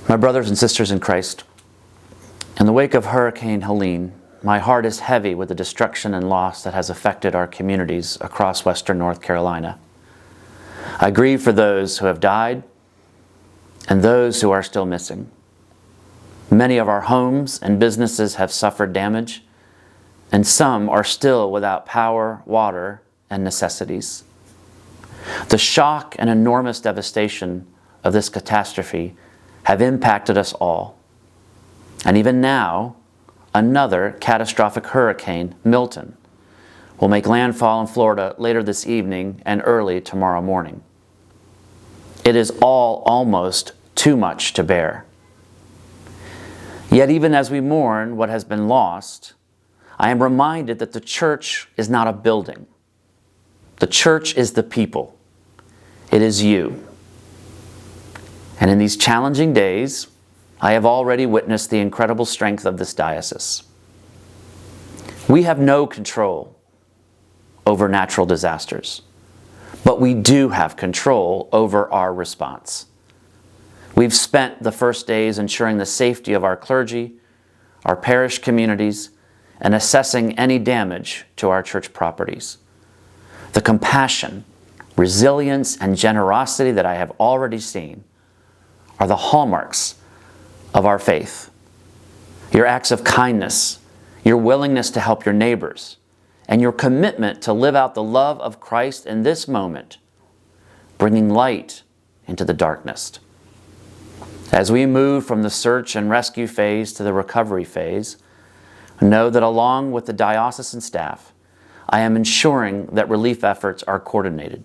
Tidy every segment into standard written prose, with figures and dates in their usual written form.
My brothers and sisters in Christ, in the wake of Hurricane Helene, my heart is heavy with the destruction and loss that has affected our communities across Western North Carolina. I grieve for those who have died and those who are still missing. Many of our homes and businesses have suffered damage, and some are still without power, water, and necessities. The shock and enormous devastation of this catastrophe have impacted us all. And even now, another catastrophic hurricane, Milton, will make landfall in Florida later this evening and early tomorrow morning. It is all almost too much to bear. Yet even as we mourn what has been lost, I am reminded that the church is not a building. The church is the people. It is you. And in these challenging days, I have already witnessed the incredible strength of this diocese. We have no control over natural disasters, but we do have control over our response. We've spent the first days ensuring the safety of our clergy, our parish communities, and assessing any damage to our church properties. The compassion, resilience, and generosity that I have already seen are the hallmarks of our faith. Your acts of kindness, your willingness to help your neighbors, and your commitment to live out the love of Christ in this moment, bringing light into the darkness. As we move from the search and rescue phase to the recovery phase, know that along with the diocesan staff, I am ensuring that relief efforts are coordinated.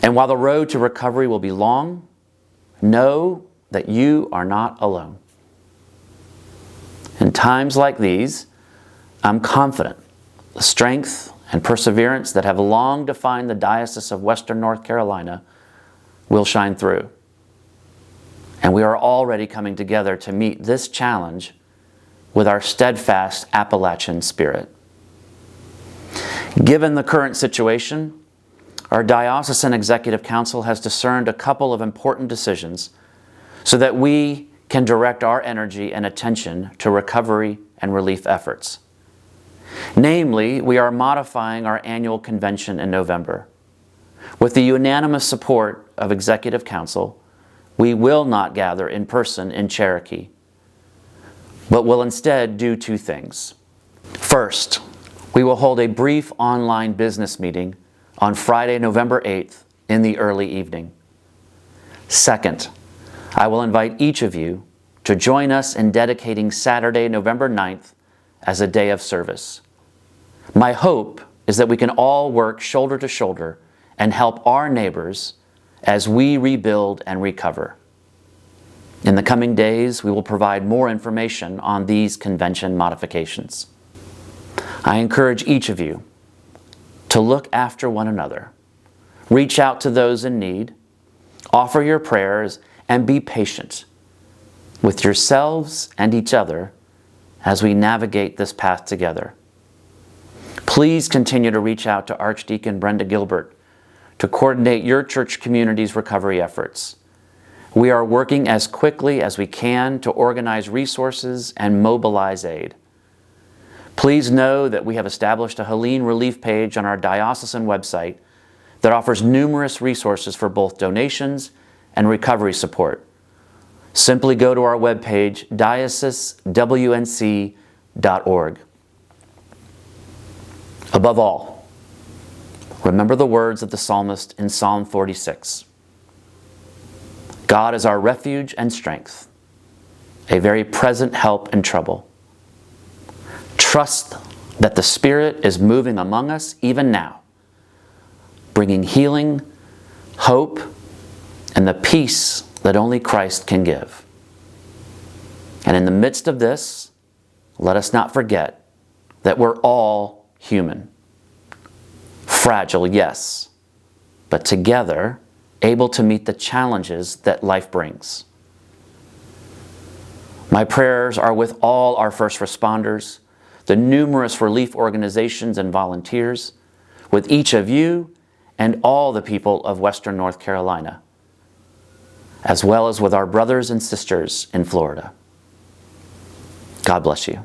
And while the road to recovery will be long, know that you are not alone. In times like these, I'm confident the strength and perseverance that have long defined the Diocese of Western North Carolina will shine through. And we are already coming together to meet this challenge with our steadfast Appalachian spirit. Given the current situation, our Diocesan Executive Council has discerned a couple of important decisions so that we can direct our energy and attention to recovery and relief efforts. Namely, we are modifying our annual convention in November. With the unanimous support of Executive Council, we will not gather in person in Cherokee, but will instead do two things. First, we will hold a brief online business meeting on Friday, November 8th in the early evening. Second, I will invite each of you to join us in dedicating Saturday, November 9th as a day of service. My hope is that we can all work shoulder to shoulder and help our neighbors as we rebuild and recover. In the coming days, we will provide more information on these convention modifications. I encourage each of you to look after one another, reach out to those in need, offer your prayers, and be patient with yourselves and each other as we navigate this path together. Please continue to reach out to Archdeacon Brenda Gilbert to coordinate your church community's recovery efforts. We are working as quickly as we can to organize resources and mobilize aid. Please know that we have established a Helene relief page on our diocesan website that offers numerous resources for both donations and recovery support. Simply go to our webpage, diocesewnc.org. Above all, remember the words of the psalmist in Psalm 46. God is our refuge and strength, a very present help in trouble. Trust that the Spirit is moving among us even now, bringing healing, hope, and the peace that only Christ can give. And in the midst of this, let us not forget that we're all human. Fragile, yes, but together able to meet the challenges that life brings. My prayers are with all our first responders, the numerous relief organizations and volunteers, with each of you and all the people of Western North Carolina. as well as with our brothers and sisters in Florida. God bless you.